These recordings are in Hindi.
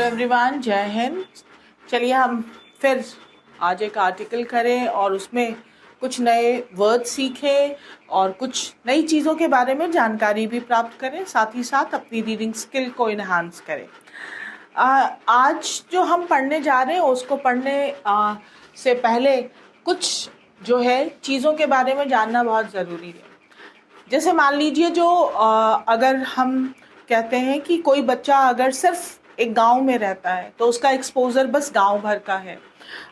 एवरीवन, जय हिंद। चलिए हम फिर आज एक आर्टिकल करें और उसमें कुछ नए वर्ड सीखें और कुछ नई चीज़ों के बारे में जानकारी भी प्राप्त करें, साथ ही साथ अपनी रीडिंग स्किल को इन्हांस करें। आज जो हम पढ़ने जा रहे हैं उसको पढ़ने से पहले कुछ जो है चीज़ों के बारे में जानना बहुत ज़रूरी है। जैसे मान लीजिए अगर हम कहते हैं कि कोई बच्चा अगर सिर्फ एक गांव में रहता है तो उसका एक्सपोज़र बस गांव भर का है।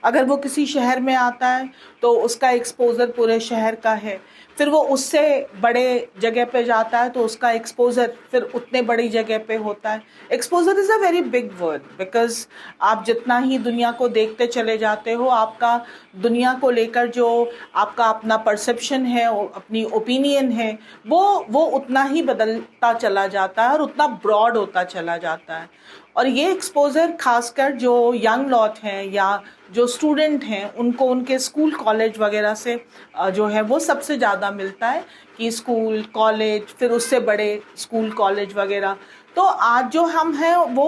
अगर वो किसी शहर में आता है तो उसका एक्सपोज़र पूरे शहर का है। फिर वो उससे बड़े जगह पे जाता है तो उसका एक्सपोज़र फिर उतने बड़ी जगह पे होता है। Exposure is a very big word because आप जितना ही दुनिया को देखते चले जाते हो, आपका दुनिया को लेकर जो आपका अपना परसेप्शन है, अपनी ओपिनियन है, वो उतना ही बदलता चला जाता है और उतना ब्रॉड होता चला जाता है। और ये एक्सपोज़र खासकर जो यंग लॉट हैं या जो स्टूडेंट हैं उनको उनके स्कूल कॉलेज वगैरह से जो है वो सबसे ज़्यादा मिलता है कि स्कूल कॉलेज, फिर उससे बड़े स्कूल कॉलेज वगैरह। तो आज जो हम हैं वो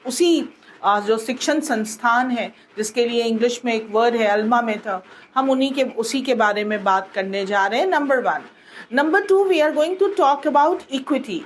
उसी जो शिक्षण संस्थान है जिसके लिए इंग्लिश में एक वर्ड है अल्मा मेटर, हम उसी के बारे में बात करने जा रहे हैं। Number 1। Number 2, we are going to talk about equity.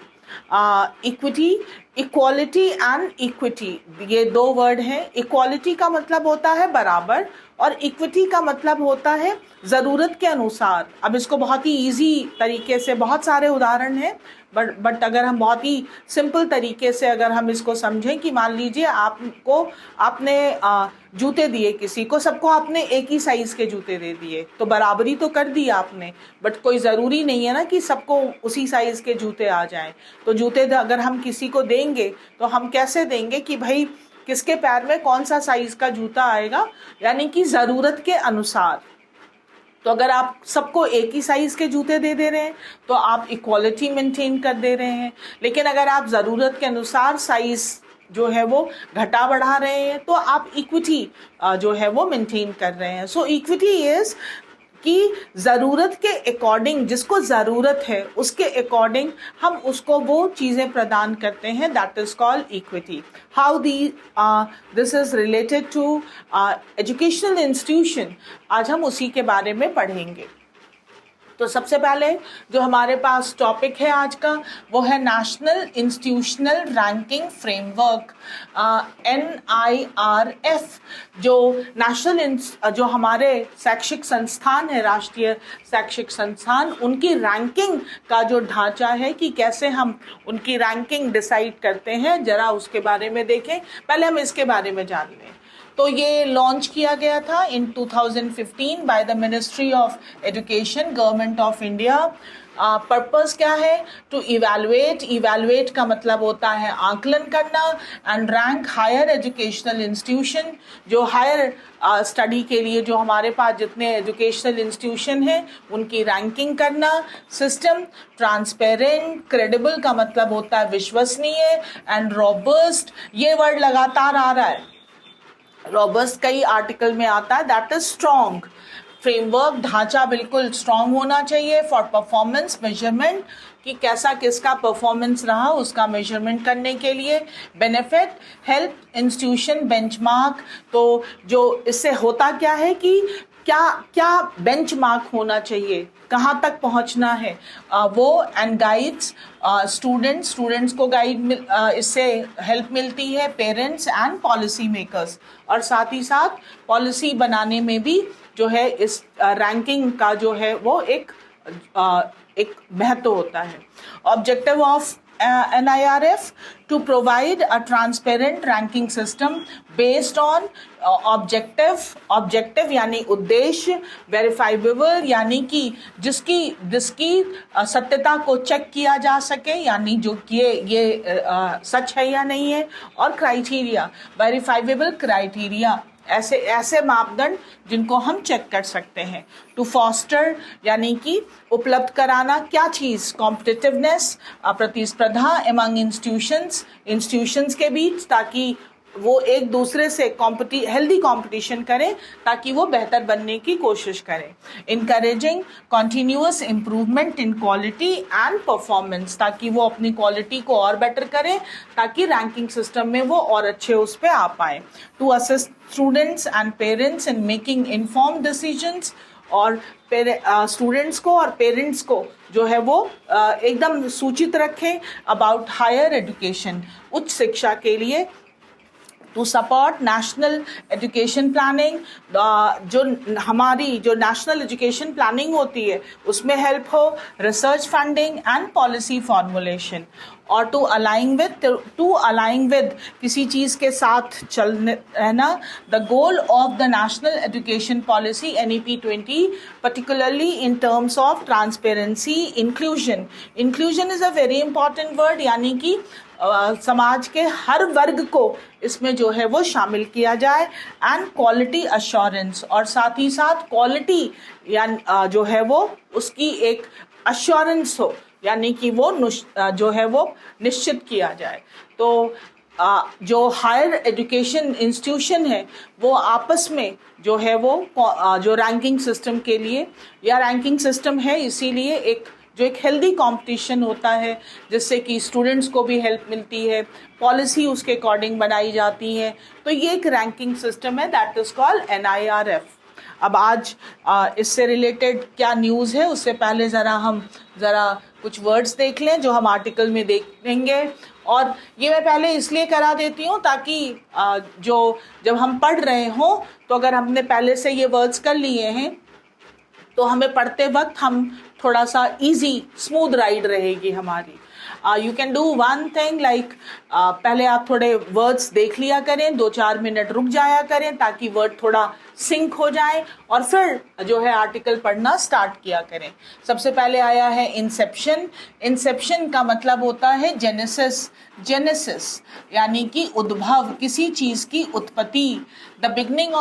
Equity, equality and equity, ये दो वर्ड हैं। इक्वालिटी का मतलब होता है बराबर और इक्विटी का मतलब होता है ज़रूरत के अनुसार। अब इसको बहुत ही इजी तरीके से, बहुत सारे उदाहरण हैं बट अगर हम बहुत ही सिंपल तरीके से अगर हम इसको समझें कि मान लीजिए आपने जूते दिए किसी को, सबको आपने एक ही साइज़ के जूते दे दिए तो बराबरी तो कर दी आपने, बट कोई ज़रूरी नहीं है ना कि सबको उसी साइज़ के जूते आ जाएं। तो जूते अगर हम किसी को देंगे तो हम कैसे देंगे कि भाई किसके पैर में कौन सा साइज़ का जूता आएगा, यानी कि ज़रूरत के अनुसार। तो अगर आप सबको एक ही साइज़ के जूते दे रहे हैं तो आप इक्वालिटी मेंटेन कर दे रहे हैं। लेकिन अगर आप ज़रूरत के अनुसार साइज़ जो है वो घटा बढ़ा रहे हैं तो आप इक्विटी जो है वो मेंटेन कर रहे हैं। सो इक्विटी इज़ कि ज़रूरत के अकॉर्डिंग, जिसको ज़रूरत है उसके अकॉर्डिंग हम उसको वो चीज़ें प्रदान करते हैं। That is called equity. How this is related to educational institution, आज हम उसी के बारे में पढ़ेंगे। तो सबसे पहले जो हमारे पास टॉपिक है आज का वो है national institutional ranking framework, NIRF। जो जो हमारे शैक्षिक संस्थान है, राष्ट्रीय शैक्षिक संस्थान, उनकी रैंकिंग का जो ढांचा है कि कैसे हम उनकी रैंकिंग डिसाइड करते हैं, जरा उसके बारे में देखें। पहले हम इसके बारे में जान लें। तो ये लॉन्च किया गया था इन 2015 by the ministry of education, government of India. Purpose क्या है? टू इवैल्यूएट का मतलब होता है आकलन करना, and rank higher educational institution, जो हायर स्टडी के लिए जो हमारे पास जितने एजुकेशनल इंस्टीट्यूशन हैं उनकी रैंकिंग करना। सिस्टम ट्रांसपेरेंट, क्रेडिबल का मतलब होता है विश्वसनीय, एंड रॉबस्ट, ये वर्ड लगातार आ रहा है, रॉबस्ट कई आर्टिकल में आता है। That is strong. फ्रेमवर्क, ढांचा बिल्कुल स्ट्रॉन्ग होना चाहिए फॉर परफॉर्मेंस मेजरमेंट, कि कैसा किसका परफॉर्मेंस रहा उसका मेजरमेंट करने के लिए। बेनिफिट, हेल्प इंस्टीट्यूशन बेंचमार्क, तो जो इससे होता क्या है कि क्या बेंचमार्क होना चाहिए, कहाँ तक पहुँचना है वो, एंड गाइड्स स्टूडेंट्स को गाइड इससे हेल्प मिलती है, पेरेंट्स एंड पॉलिसी मेकर्स, और साथ ही साथ पॉलिसी बनाने में भी जो है इस रैंकिंग का जो है वो एक महत्व होता है। Objective of NIRF to provide a transparent ranking system based on objective यानी उद्देश्य, verifiable यानी कि जिसकी सत्यता को चेक किया जा सके, यानी जो ये सच है या नहीं है, और क्राइटेरिया, verifiable क्राइटेरिया, ऐसे मापदंड जिनको हम चेक कर सकते हैं। टू फॉस्टर यानी कि उपलब्ध कराना, क्या चीज़? कॉम्पिटिटिवनेस, प्रतिस्पर्धा एमंग इंस्टीट्यूशंस के बीच, ताकि वो एक दूसरे से हेल्दी कंपटीशन करें ताकि वो बेहतर बनने की कोशिश करें। Encouraging continuous improvement in quality and performance, ताकि वो अपनी क्वालिटी को और बेटर करें ताकि रैंकिंग सिस्टम में वो और अच्छे उस पर आ पाए। To assist students and parents in making informed decisions, और स्टूडेंट्स को और पेरेंट्स को जो है वो एकदम सूचित रखें अबाउट हायर एजुकेशन, उच्च शिक्षा के लिए। To support national education planning, जो हमारी जो नेशनल एजुकेशन प्लानिंग होती है उसमें हेल्प हो, research funding and policy formulation. और टू अलाइन विद किसी चीज़ के साथ चलने रहना, the goal of the national education policy NEP 20 particularly in terms of transparency, inclusion is a very important word, यानी कि समाज के हर वर्ग को इसमें जो है वो शामिल किया जाए, एंड क्वालिटी अश्योरेंस, और साथ ही साथ क्वालिटी या जो है वो उसकी एक अश्योरेंस हो, यानी कि वो जो है वो निश्चित किया जाए। तो जो हायर एजुकेशन इंस्टीट्यूशन है वो आपस में जो है वो जो रैंकिंग सिस्टम के लिए, या रैंकिंग सिस्टम है इसीलिए एक हेल्दी कंपटीशन होता है जिससे कि स्टूडेंट्स को भी हेल्प मिलती है, पॉलिसी उसके अकॉर्डिंग बनाई जाती है। तो ये एक रैंकिंग सिस्टम है, दैट इज कॉल्ड NIRF। अब आज इससे रिलेटेड क्या न्यूज़ है उससे पहले हम कुछ वर्ड्स देख लें जो हम आर्टिकल में देखेंगे। और ये मैं पहले इसलिए करा देती हूँ ताकि जब हम पढ़ रहे हों तो अगर हमने पहले से ये वर्ड्स कर लिए हैं तो हमें पढ़ते वक्त हम थोड़ा सा इजी स्मूथ राइड रहेगी हमारी। You can do one thing like, पहले आप थोड़े वर्ड्स देख लिया करें, 2-4 मिनट रुक जाया करें ताकि वर्ड थोड़ा सिंक हो जाए, और फिर जो है आर्टिकल पढ़ना स्टार्ट किया करें। सबसे पहले आया है इंसेप्शन। इंसेप्शन का मतलब होता है जेनेसिस यानी कि उद्भव, किसी चीज़ की उत्पत्ति। The beginning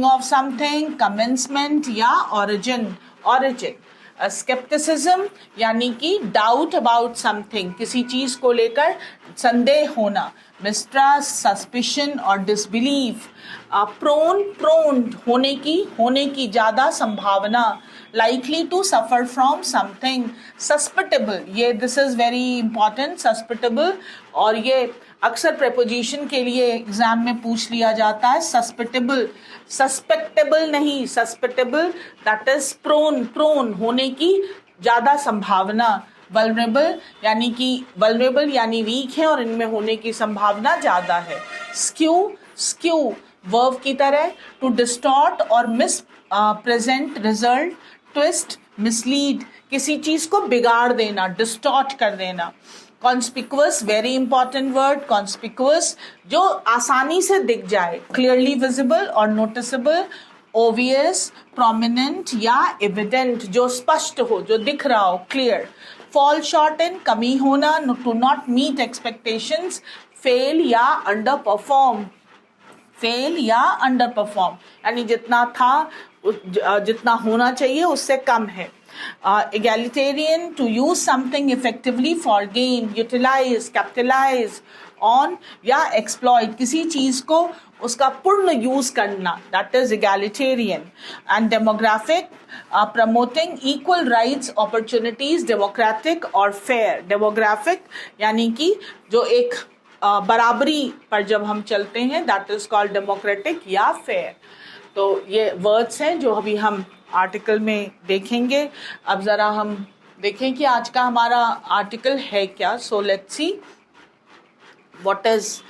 of something, commencement या ओरिजिन। स्केप्टिसिज्म यानी कि डाउट अबाउट समथिंग, किसी चीज को लेकर संदेह होना। मिस्ट्रस्ट, सस्पिशन और डिसबिलीफ। प्रोन होने की ज्यादा संभावना। Likely to suffer from something. Suspectable, ये this is very important, suspectable, और ये अक्सर प्रेपोजिशन के लिए एग्जाम में पूछ लिया जाता है। सस्पेक्टेबल नहीं, सस्पेक्टेबल, दैट इज प्रोन होने की ज्यादा संभावना। वल्नरेबल यानी वीक है और इनमें होने की संभावना ज्यादा है। स्क्यू वर्ब की तरह, टू डिस्टॉर्ट और miss present result. Twist, mislead, किसी चीज को बिगाड़ देना, डिस्टॉर्ट कर देना। Conspicuous, very important word, conspicuous, जो आसानी से दिख जाए, क्लियरली विजिबल और नोटिसेबल। ओवियस, प्रोमिनेंट या एविडेंट, जो स्पष्ट हो, जो दिख रहा हो, क्लियर। फॉल शॉर्ट इन, कमी होना, to not meet expectations. Fail या अंडर परफॉर्म यानी जितना होना चाहिए उससे कम है। Egalitarian, to use something effectively for gain, utilize, capitalize on या exploit, किसी चीज को उसका पूर्ण यूज करना, that is egalitarian. And demographic, promoting equal rights, opportunities, democratic और fair. Demographic यानी कि जो एक बराबरी पर जब हम चलते हैं, that is called democratic या fair. तो ये वर्ड्स हैं जो अभी हम आर्टिकल में देखेंगे। अब जरा हम देखें कि आज का हमारा आर्टिकल है क्या। So let's see what is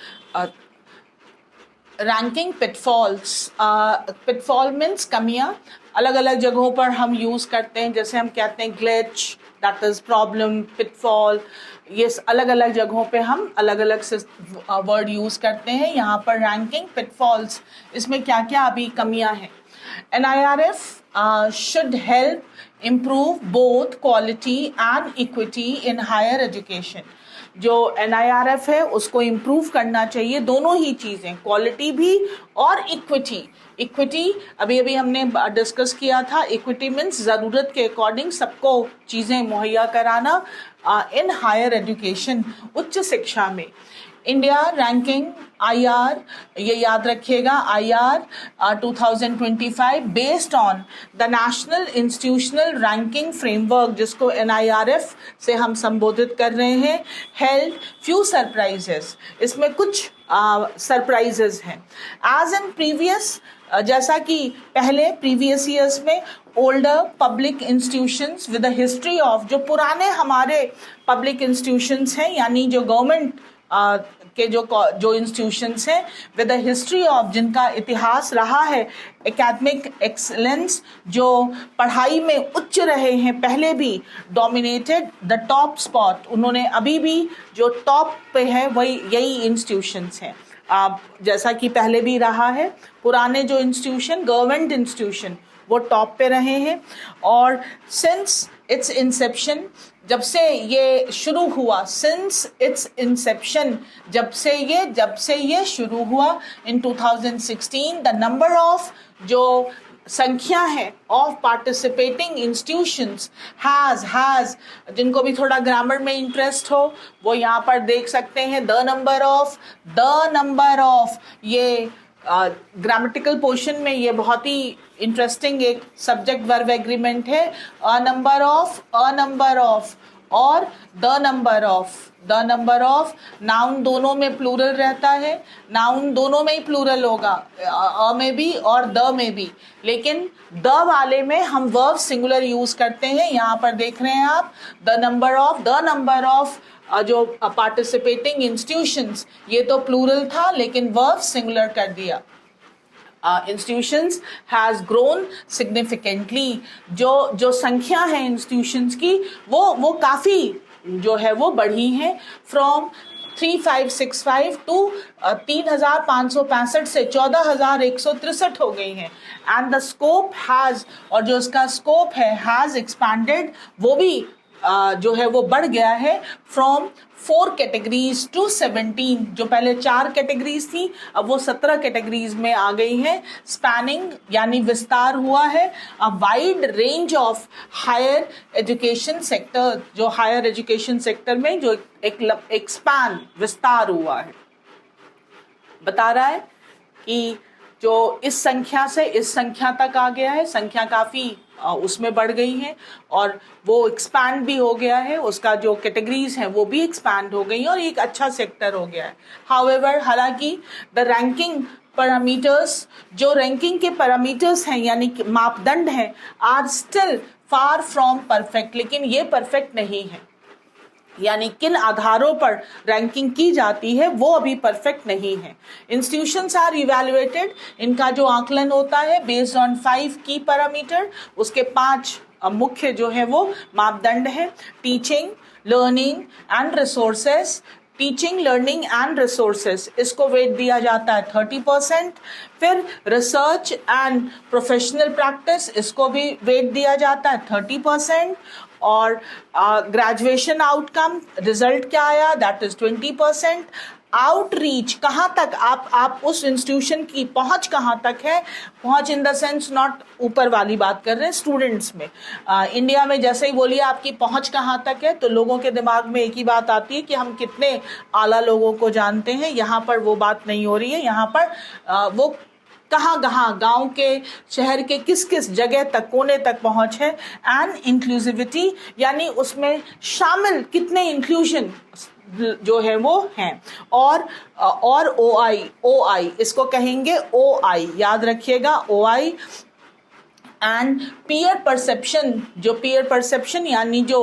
ranking pitfalls. Pitfall means कमियां, अलग अलग जगहों पर हम यूज करते हैं, जैसे हम कहते हैं glitch, that is problem, pitfall, ये अलग अलग जगहों पे हम अलग अलग वर्ड यूज करते हैं। यहाँ पर रैंकिंग पिटफॉल्स, इसमें क्या क्या अभी कमियां हैं। NIRF should help improve both quality and equity in higher education. जो NIRF है उसको इम्प्रूव करना चाहिए, दोनों ही चीज़ें, क्वालिटी भी और इक्विटी अभी हमने डिस्कस किया था। इक्विटी मीन्स ज़रूरत के अकॉर्डिंग सबको चीज़ें मुहैया कराना इन हायर एजुकेशन, उच्च शिक्षा में। इंडिया रैंकिंग IR, ये याद रखिएगा, IR 2025 based on the national institutional ranking framework, जिसको NIRF से हम संबोधित कर रहे हैं, हेल्ड फ्यू सरप्राइजेस। इसमें कुछ सरप्राइजेस हैं। एज इन प्रीवियस, जैसा कि पहले प्रीवियस ईयर्स में older public institutions with a history of, जो पुराने हमारे पब्लिक इंस्टीट्यूशंस हैं, यानी जो गवर्नमेंट के जो इंस्टीट्यूशंस हैं विद अ हिस्ट्री ऑफ, जिनका इतिहास रहा है एकेडमिक एक्सलेंस, जो पढ़ाई में उच्च रहे हैं, पहले भी डोमिनेटेड द टॉप स्पॉट, उन्होंने अभी भी जो टॉप पे है वही यही इंस्टीट्यूशंस हैं। जैसा कि पहले भी रहा है, पुराने जो इंस्टीट्यूशन गवर्नमेंट इंस्टीट्यूशन वो टॉप पे रहे हैं। और सिंस इट्स इंसेप्शन, जब से ये शुरू हुआ, सिंस इट्स इंसेप्शन, जब से ये शुरू हुआ इन 2016, द नंबर ऑफ जो संख्या है ऑफ पार्टिसिपेटिंग इंस्टीट्यूशंस हैज, जिनको भी थोड़ा ग्रामर में इंटरेस्ट हो वो यहाँ पर देख सकते हैं। द नंबर ऑफ ये ग्रामेटिकल पोर्शन में ये बहुत ही इंटरेस्टिंग एक सब्जेक्ट वर्ब एग्रीमेंट है। अ नंबर ऑफ और द नंबर ऑफ नाउन दोनों में प्लूरल रहता है, नाउन दोनों में ही प्लूरल होगा, अ में भी और द में भी, लेकिन द वाले में हम वर्ब सिंगुलर यूज करते हैं। यहाँ पर देख रहे हैं आप, द नंबर ऑफ जो पार्टिसिपेटिंग इंस्टीट्यूशंस, ये तो प्लूरल था लेकिन वर्ब सिंगुलर कर दिया। इंस्टीट्यूशंस हैज ग्रोन सिग्निफिकेंटली, जो संख्या है इंस्टीट्यूशंस की वो काफ़ी जो है वो बढ़ी है, फ्रॉम 3565 टू 3565 से 14,163 हो गई हैं। एंड द स्कोप हैज़, और जो इसका स्कोप है हैज़ एक्सपैंडेड, वो भी जो है वो बढ़ गया है, फ्रॉम 4 कैटेगरीज टू 17, जो पहले 4 कैटेगरीज थी अब वो 17 कैटेगरीज में आ गई हैं। स्पैनिंग यानी विस्तार हुआ है, a wide range of higher education sector, जो हायर एजुकेशन सेक्टर में जो एक स्पैन विस्तार हुआ है, बता रहा है कि जो इस संख्या से इस संख्या तक आ गया है, संख्या काफ़ी उसमें बढ़ गई है और वो एक्सपैंड भी हो गया है, उसका जो कैटेगरीज हैं वो भी एक्सपैंड हो गई हैं और एक अच्छा सेक्टर हो गया है। हाउएवर, हालांकि द रैंकिंग पैरामीटर्स, जो रैंकिंग के पैरामीटर्स हैं यानी कि मापदंड हैं, are still far from perfect, लेकिन ये परफेक्ट नहीं है, यानी किन आधारों पर रैंकिंग की जाती है वो अभी परफेक्ट नहीं है। इंस्टीट्यूशंस आर इवैल्यूएटेड, इनका जो आकलन होता है बेस्ड ऑन 5 की पैरामीटर, उसके 5 मुख्य जो है वो मापदंड है। Teaching, learning and resources, teaching, learning and resources, इसको वेट दिया जाता है 30%। फिर रिसर्च एंड प्रोफेशनल प्रैक्टिस, इसको भी वेट दिया जाता है 30%। और ग्रेजुएशन आउटकम, रिजल्ट क्या आया, दैट इज 20%। आउटरीच, कहाँ तक आप उस इंस्टीट्यूशन की पहुंच कहाँ तक है, पहुंच इन द सेंस नॉट ऊपर वाली बात कर रहे हैं स्टूडेंट्स में। इंडिया में जैसे ही बोलिए आपकी पहुंच कहाँ तक है तो लोगों के दिमाग में एक ही बात आती है कि हम कितने आला लोगों को जानते हैं। यहाँ पर वो बात नहीं हो रही है, यहाँ पर वो कहाँ गांव के शहर के किस किस जगह तक, कोने तक पहुंच है। एंड इंक्लूसिविटी, यानी उसमें शामिल कितने इंक्लूजन जो है वो हैं। और OI, इसको कहेंगे OI, याद रखिएगा OI। एंड पीयर परसेप्शन, जो पीयर परसेप्शन यानी जो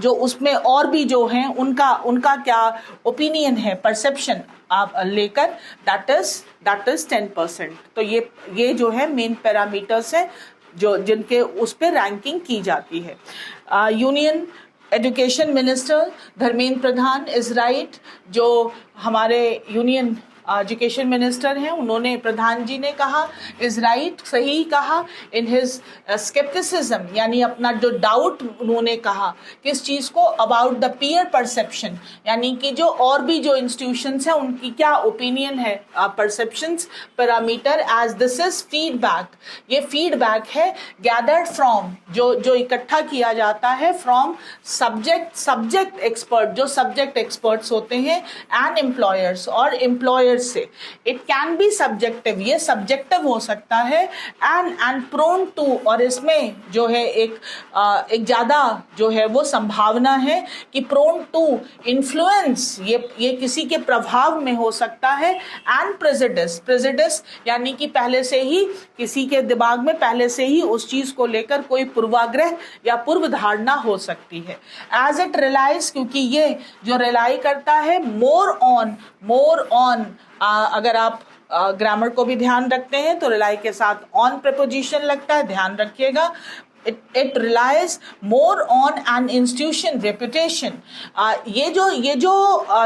उसमें और भी जो हैं उनका क्या ओपिनियन है, परसेप्शन आप लेकर, दैट इज 10%। तो ये जो है मेन पैरामीटर्स है जो जिनके उस पर रैंकिंग की जाती है। Union education minister Dharmendra Pradhan is right, जो हमारे यूनियन एजुकेशन मिनिस्टर हैं, उन्होंने, प्रधान जी ने कहा, इज राइट, सही कहा, इन हिज स्केप्टिसिज्म, यानी अपना जो डाउट उन्होंने कहा किस चीज़ को, अबाउट द पीयर परसेप्शन, यानी कि जो और भी जो इंस्टीट्यूशंस हैं उनकी क्या ओपिनियन है perceptions parameter, as this is feedback, ये फीडबैक है गैदर्ड फ्रॉम, जो इकट्ठा किया जाता है फ्रॉम सब्जेक्ट एक्सपर्ट, जो सब्जेक्ट एक्सपर्ट्स होते हैं, एंड एम्प्लॉयर्स, और एम्प्लॉयर्स से। इट कैन बी सब्जेक्टिव, ये सब्जेक्टिव हो सकता है, एंड प्रोन टू, और इसमें जो है एक ज़्यादा जो है वो संभावना है कि प्रोन टू इन्फ्लुएंस, ये किसी के प्रभाव में हो सकता है, एंड प्रेजुडिस, यानी कि पहले से ही किसी के दिमाग में पहले से ही उस चीज़ को लेकर कोई पूर्वाग्रह या पूर्व धारणा हो सकती है। एज इट रिलाइज, क्योंकि ये जो रिलाई करता है मोर ऑन, अगर आप ग्रामर को भी ध्यान रखते हैं तो रिलाई के साथ ऑन प्रीपोजिशन लगता है, ध्यान रखिएगा। It relies more on an institution reputation. ये जो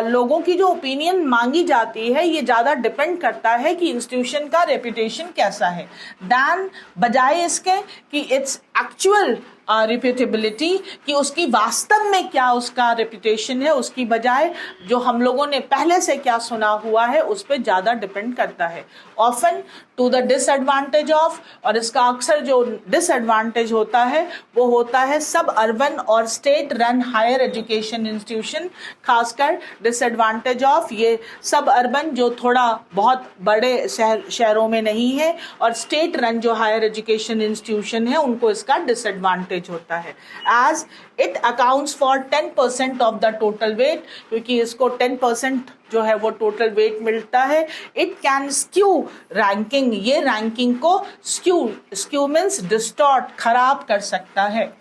लोगों की जो ओपिनियन मांगी जाती है ये ज़्यादा डिपेंड करता है कि इंस्टीट्यूशन का रेपुटेशन कैसा है, दैन बजाय इसके कि इट्स एक्चुअल रिप्यूटेबिलिटी, कि उसकी वास्तव में क्या उसका रेपुटेशन है, उसकी बजाय जो हम लोगों ने पहले से क्या सुना हुआ है उस पर ज़्यादा डिपेंड करता है। Often to the disadvantage of, और इसका अक्सर जो डिसएडवांटेज होता है वो होता है सब अर्बन और state run higher education institution, खासकर डिसएडवांटेज ऑफ ये सब अर्बन जो थोड़ा बहुत बड़े शहरों में नहीं है, और स्टेट रन जो हायर एजुकेशन इंस्टीट्यूशन है उनको इसका डिसएडवांटेज होता है। As it accounts for 10% of the total weight, क्योंकि इसको 10% जो है वो टोटल वेट मिलता है। इट कैन स्क्यू रैंकिंग, ये रैंकिंग को स्क्यू मीन्स डिस्टॉर्ट, खराब कर सकता है।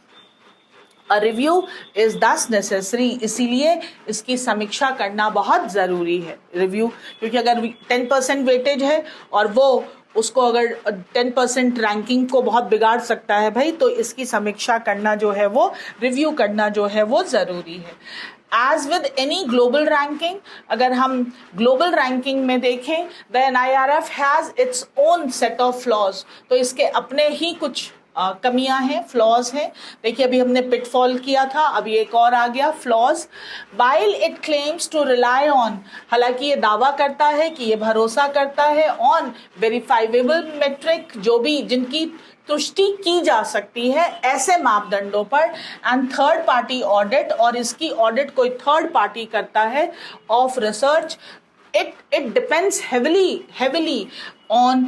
A review is thus necessary, इसीलिए इसकी समीक्षा करना बहुत ज़रूरी है। रिव्यू, क्योंकि अगर 10% वेटेज है और वो उसको अगर 10% रैंकिंग को बहुत बिगाड़ सकता है भाई, तो इसकी समीक्षा करना जो है वो, रिव्यू करना जो है वो ज़रूरी है। As with any global ranking, अगर हम ग्लोबल रैंकिंग में देखें, the NIRF has its own set of flaws, तो इसके अपने ही कुछ कमियां हैं, फ्लॉज हैं। देखिए अभी हमने पिटफॉल किया था, अभी एक और आ गया flaws. While it claims to rely on, हालांकि ये दावा करता है कि ये भरोसा करता है ऑन वेरीफाइबल मेट्रिक, जो भी जिनकी तुष्टि की जा सकती है ऐसे मापदंडों पर, एंड थर्ड पार्टी ऑडिट, और इसकी ऑडिट कोई थर्ड पार्टी करता है, of research. It depends heavily on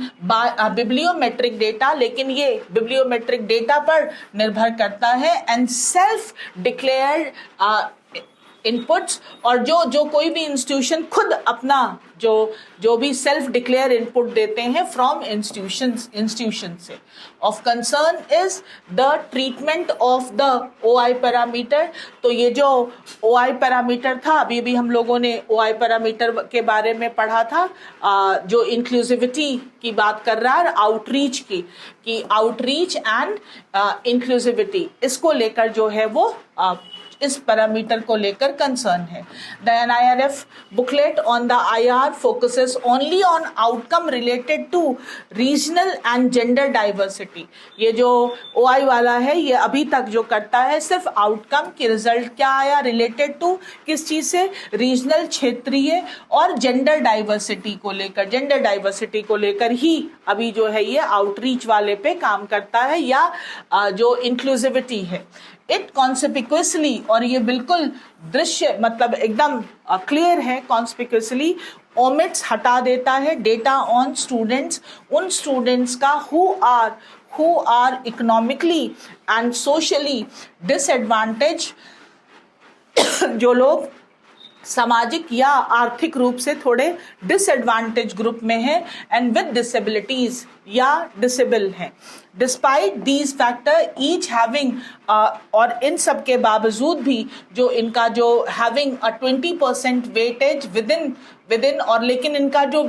bibliometric data, लेकिन ये bibliometric data पर निर्भर करता है, and self declared इनपुट्स, और जो कोई भी इंस्टीट्यूशन खुद अपना जो भी सेल्फ डिक्लेयर इनपुट देते हैं फ्रॉम इंस्टीट्यूशन से। Of concern is the treatment of the OI parameter, तो ये जो OI पैरामीटर था, अभी भी हम लोगों ने OI पैरामीटर के बारे में पढ़ा था, जो इंक्लूसिविटी की बात कर रहा है, आउटरीच की आउटरीच एंड इंक्लूसिविटी, इसको लेकर जो है वो इस पैरामीटर को लेकर कंसर्न है। The NIRF booklet on the IR focuses only on outcome related to regional and gender diversity. ये जो OI वाला है ये अभी तक जो करता है सिर्फ आउटकम की, रिजल्ट क्या आया, रिलेटेड टू किस चीज से, रीजनल, क्षेत्रीय और जेंडर डाइवर्सिटी को लेकर ही अभी जो है ये आउटरीच वाले पे काम करता है, या जो इंक्लूसिविटी है। इट कॉन्स्पिक्यूअसली, और ये बिल्कुल दृश्य मतलब एकदम क्लियर है, कॉन्स्पिक्यूअसली ओमिट्स, हटा देता है, डेटा ऑन स्टूडेंट्स, उन स्टूडेंट्स का who are economically and socially disadvantage, जो लोग सामाजिक या आर्थिक रूप से थोड़े डिसएडवांटेज ग्रुप में हैं, एंड विद डिसेबिलिटीज या डिसेबल हैं। Despite these factor each having, और इन सब के बावजूद भी जो इनका जो हैविंग 20% वेटेज विद इन, और लेकिन इनका जो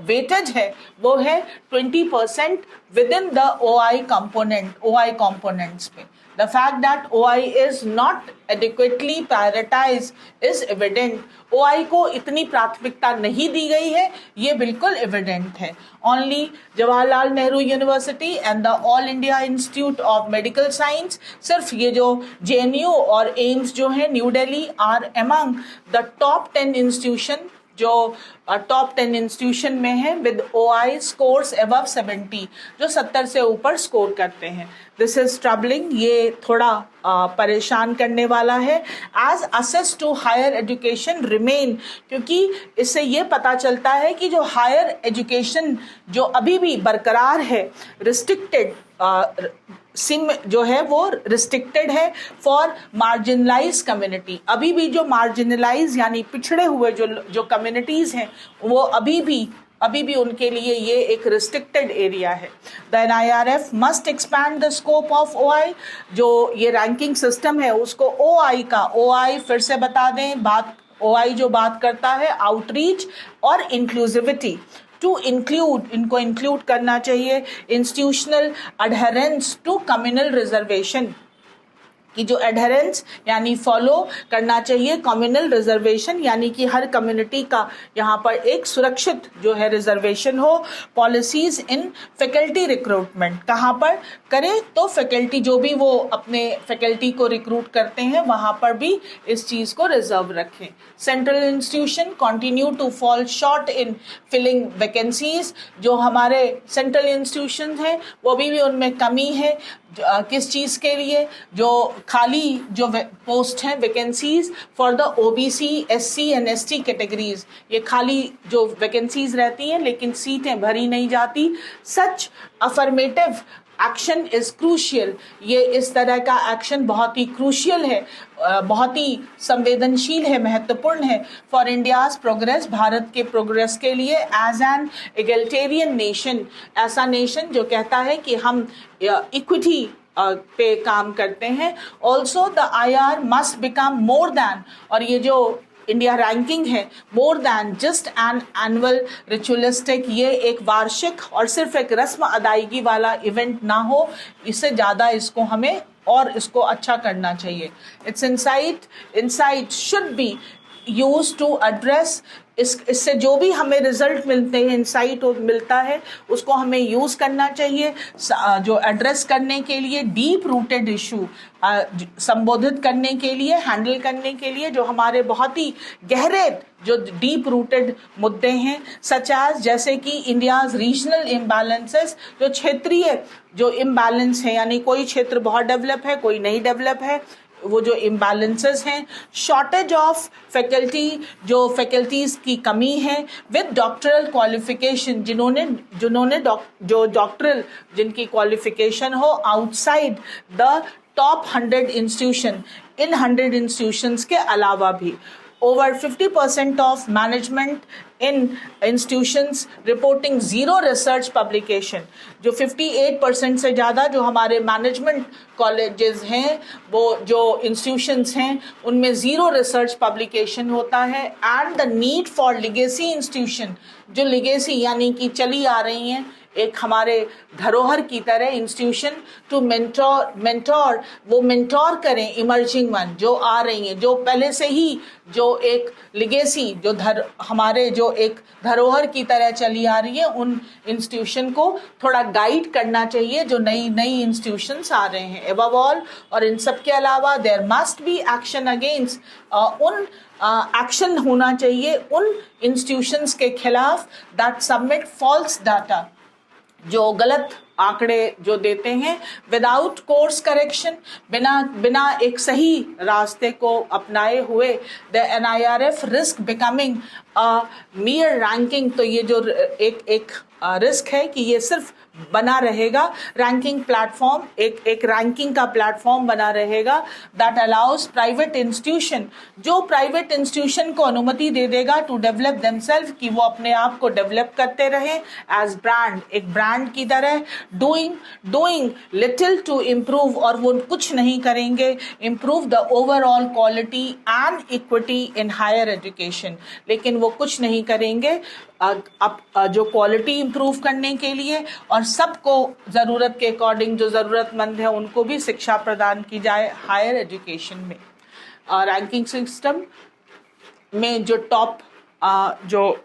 वेटेज है वो है 20% with in the OI components पे। The fact that OI is not adequately prioritized is evident. OI को इतनी प्राथमिकता नहीं दी गई है, ये बिल्कुल एविडेंट है. Only Jawaharlal Nehru University and the All India Institute of Medical Science, सिर्फ ये जो JNU और एम्स जो है New Delhi, are among the top 10 institution, जो टॉप 10 इंस्टीट्यूशन में है विद OI स्कोर्स अबव 70, जो 70 से ऊपर स्कोर करते हैं. This is troubling. ये थोड़ा परेशान करने वाला है. As access to higher education remain, क्योंकि इससे ये पता चलता है कि जो हायर एजुकेशन जो अभी भी बरकरार है, रिस्ट्रिक्टेड सिम जो है वो रिस्ट्रिक्टेड है फॉर मार्जिनलाइज कम्युनिटी. अभी भी जो मार्जिनलाइज यानी पिछड़े हुए जो कम्युनिटीज हैं, वो अभी भी उनके लिए ये एक रिस्ट्रिक्टेड एरिया है. The NIRF must expand the scope of OI. जो ये रैंकिंग सिस्टम है उसको OI फिर से बता दें, OI जो बात करता है आउटरीच और इंक्लूसिविटी. टू इंक्लूड, इनको इंक्लूड करना चाहिए इंस्टीट्यूशनल अडहेरेंस टू कम्युनल रिजर्वेशन, कि जो एडहेरेंस यानी फॉलो करना चाहिए कम्युनल रिजर्वेशन, यानी कि हर कम्युनिटी का यहाँ पर एक सुरक्षित जो है रिजर्वेशन हो. पॉलिसीज इन फैकल्टी रिक्रूटमेंट, कहाँ पर करें, तो फैकल्टी जो भी वो अपने फैकल्टी को रिक्रूट करते हैं वहाँ पर भी इस चीज़ को रिजर्व रखें. Central institution continue to fall short in filling vacancies. जो हमारे सेंट्रल इंस्टीट्यूशन हैं वो भी उनमें कमी है. किस चीज़ के लिए, जो खाली जो पोस्ट हैं vacancies for the OBC, SC and ST categories, ये खाली जो वैकेंसीज रहती हैं लेकिन सीटें भरी नहीं जाती. सच अफर्मेटिव एक्शन इज क्रूशियल. ये इस तरह का एक्शन बहुत ही क्रूशियल है, बहुत ही संवेदनशील है, महत्वपूर्ण है फॉर इंडियाज प्रोग्रेस, भारत के प्रोग्रेस के लिए. एज एन एगलिटेरियन नेशन, ऐसा नेशन जो कहता है कि हम इक्विटी पे काम करते हैं. Also the IR must become more than, और ये जो इंडिया रैंकिंग है, more than just an annual ritualistic, ये एक वार्षिक और सिर्फ एक रस्म अदायगी वाला इवेंट ना हो, इससे ज़्यादा इसको हमें और इसको अच्छा करना चाहिए. Its insight should be use to address, इससे जो भी हमें रिजल्ट मिलते हैं, इंसाइट मिलता है, उसको हमें यूज़ करना चाहिए जो एड्रेस करने के लिए, डीप रूटेड इशू संबोधित करने के लिए, हैंडल करने के लिए, जो हमारे बहुत ही गहरे जो डीप रूटेड मुद्दे हैं, सच एज जैसे कि इंडियाज रीजनल इम्बैलेंसेस, जो क्षेत्रीय जो इम्बैलेंस है, यानी कोई क्षेत्र बहुत डेवलप है, कोई नहीं डेवलप है, वो जो इम्बैलेंसेस हैं. शॉर्टेज ऑफ फैकल्टी, जो फैकल्टीज की कमी है विद डॉक्टरल क्वालिफिकेशन, जो डॉक्टरल जिनकी क्वालिफिकेशन हो outside the top 100 institution, in 100 institutions के अलावा भी. Over 50% of management in institutions reporting zero research publication. जो 58% से ज़्यादा जो हमारे मैनेजमेंट कॉलेजेस हैं, वो जो इंस्टीट्यूशंस हैं, उनमें ज़ीरो रिसर्च पब्लिकेशन होता है. And the need for legacy institution, जो लिगेसी यानी कि चली आ रही हैं एक हमारे धरोहर की तरह इंस्टीट्यूशन, टू मेंटोर वो मेंटोर करें इमर्जिंग वन जो आ रही हैं, जो पहले से ही जो एक लिगेसी जो हमारे जो एक धरोहर की तरह चली आ रही है, उन इंस्टीट्यूशन को थोड़ा गाइड करना चाहिए जो नई इंस्टीट्यूशंस आ रहे हैं. एबव ऑल, और इन सब के अलावा there must be action against, action होना चाहिए उन इंस्टीट्यूशंस के खिलाफ दैट सबमिट फॉल्स डाटा, जो गलत आंकड़े जो देते हैं विदाउट कोर्स करेक्शन, बिना एक सही रास्ते को अपनाए हुए. The NIRF risk becoming a mere ranking, तो ये जो एक रिस्क है कि ये सिर्फ बना रहेगा रैंकिंग प्लेटफॉर्म, एक रैंकिंग का प्लेटफॉर्म बना रहेगा दैट अलाउज प्राइवेट इंस्टीट्यूशन, जो प्राइवेट इंस्टीट्यूशन को अनुमति दे देगा टू डेवलप देमसेल्फ, कि वो अपने आप को डेवलप करते रहें एज ब्रांड, एक ब्रांड की तरह, डूइंग लिटिल टू इम्प्रूव, और वो कुछ नहीं करेंगे improve the overall quality and equity in higher education, लेकिन वो कुछ नहीं करेंगे अब जो क्वालिटी इम्प्रूव करने के लिए, और सबको ज़रूरत के अकॉर्डिंग जो ज़रूरतमंद है उनको भी शिक्षा प्रदान की जाए हायर एजुकेशन में। रैंकिंग सिस्टम में जो टॉप जो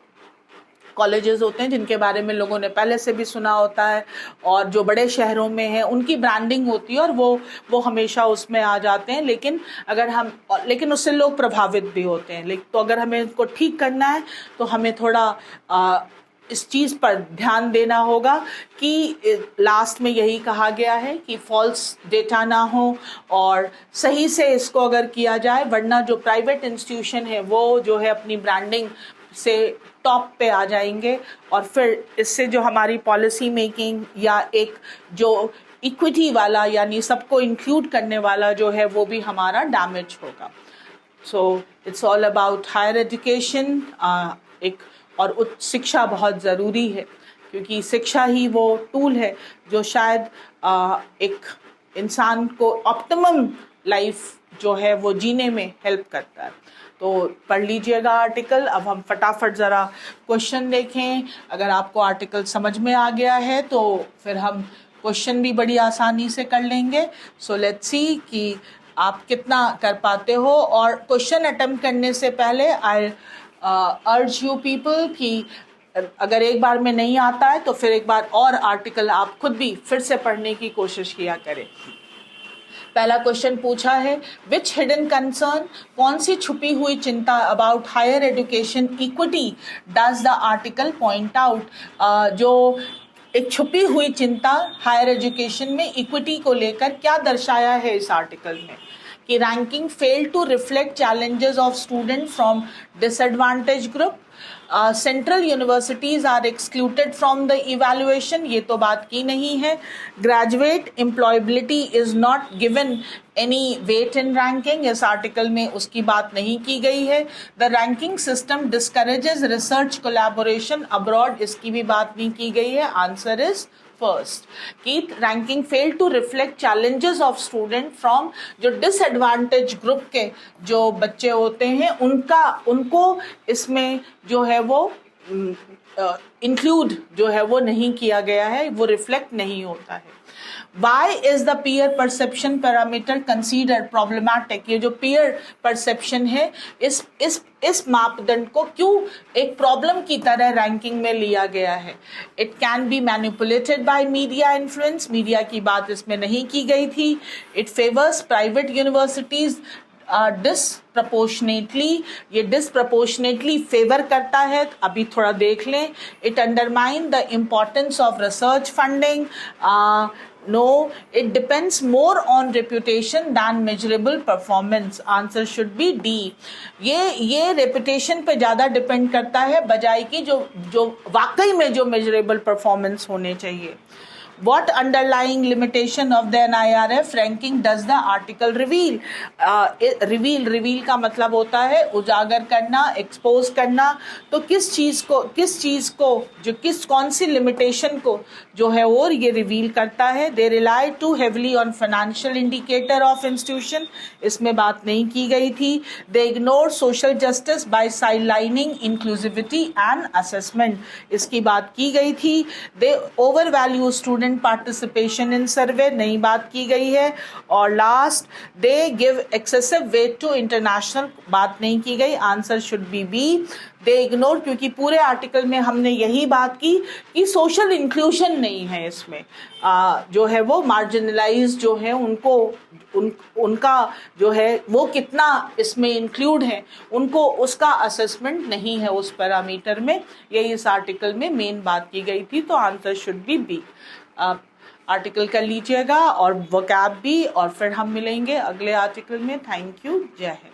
कॉलेजेस होते हैं जिनके बारे में लोगों ने पहले से भी सुना होता है, और जो बड़े शहरों में हैं उनकी ब्रांडिंग होती है और वो हमेशा उसमें आ जाते हैं, लेकिन उससे लोग प्रभावित भी होते हैं। तो अगर हमें इसको ठीक करना है तो हमें थोड़ा इस चीज़ पर ध्यान देना होगा कि लास्ट में यही कहा गया है कि फॉल्स डेटा ना हो और सही से इसको अगर किया जाए, वरना जो प्राइवेट इंस्टीट्यूशन है वो जो है अपनी ब्रांडिंग से टॉप पे आ जाएंगे, और फिर इससे जो हमारी पॉलिसी मेकिंग या एक जो इक्विटी वाला यानी सबको इंक्लूड करने वाला जो है वो भी हमारा डैमेज होगा। So it's all about higher education. और उच्च शिक्षा बहुत ज़रूरी है, क्योंकि शिक्षा ही वो टूल है जो शायद एक इंसान को ऑप्टिमम लाइफ जो है वो जीने में हेल्प करता है। तो पढ़ लीजिएगा आर्टिकल। अब हम फटाफट ज़रा क्वेश्चन देखें। अगर आपको आर्टिकल समझ में आ गया है तो फिर हम क्वेश्चन भी बड़ी आसानी से कर लेंगे। सो लेट्स सी कि आप कितना कर पाते हो। और क्वेश्चन अटेम्प्ट करने से पहले आई अर्ज यू पीपल कि अगर एक बार में नहीं आता है तो फिर एक बार और आर्टिकल आप खुद भी फिर से पढ़ने की कोशिश किया करें। पहला क्वेश्चन पूछा है, विच हिडन कंसर्न, कौन सी छुपी हुई चिंता about higher education equity does the article point out. जो एक छुपी हुई चिंता हायर एजुकेशन में इक्विटी को लेकर क्या दर्शाया है इस आर्टिकल में, कि ranking fail to reflect challenges of student from disadvantage group, central universities are excluded from the evaluation, ये तो बात की नहीं है। Graduate employability is not given any weight in ranking, इस आर्टिकल में उसकी बात नहीं की गई है। The ranking system discourages research collaboration abroad, इसकी भी बात नहीं की गई है। आंसर इज फर्स्ट, कि ranking fail to reflect challenges of student from, जो डिसएडवांटेज ग्रुप के जो बच्चे होते हैं उनको इसमें जो है वो इंक्लूड जो है वो नहीं किया गया है, वो रिफ्लेक्ट नहीं होता है। Why is the peer perception parameter considered problematic? ये जो peer perception है इस मापदंड को क्यों एक प्रॉब्लम की तरह रैंकिंग में लिया गया है। It can be manipulated by media influence, media की बात इसमें नहीं की गई थी। It favors private universities disproportionately, ये डिसप्रपोर्शनेटली फेवर करता है, अभी थोड़ा देख लें। It undermine the importance of research funding, no it depends more on reputation than measurable performance, answer should be D. ये रेपुटेशन पे ज़्यादा डिपेंड करता है बजाय कि जो वाकई में जो मेजरेबल परफॉर्मेंस होने चाहिए। What underlying limitation of the NIRF ranking does the article reveal? Reveal का मतलब होता है उजागर करना, एक्सपोज करना। तो किस चीज़ को कौन सी लिमिटेशन को जो है वो ये रिवील करता है। They rely too heavily on financial indicator of institution, इसमें बात नहीं की गई थी। They ignore social justice by sidelining inclusivity and assessment, इसकी बात की गई थी। They overvalue student participation in survey, नई बात की गई है। और last, they give excessive weight to international, बात नहीं की गई। Answer should be B, they ignore, क्योंकि पूरे आर्टिकल में हमने यही बात की कि सोशल इंक्लूजन नहीं है इसमें। जो है वो मार्जिनलाइज जो है उनका जो है वो कितना इसमें इंक्लूड है, उनको उसका असेसमेंट नहीं है उस पैरामीटर में। यही इस आर्टिकल में मेन बात की गई थी। तो answer should be B. Article कर लीजिएगा और वोकैब भी, और फिर हम मिलेंगे अगले आर्टिकल में। थैंक यू, जय हिंद।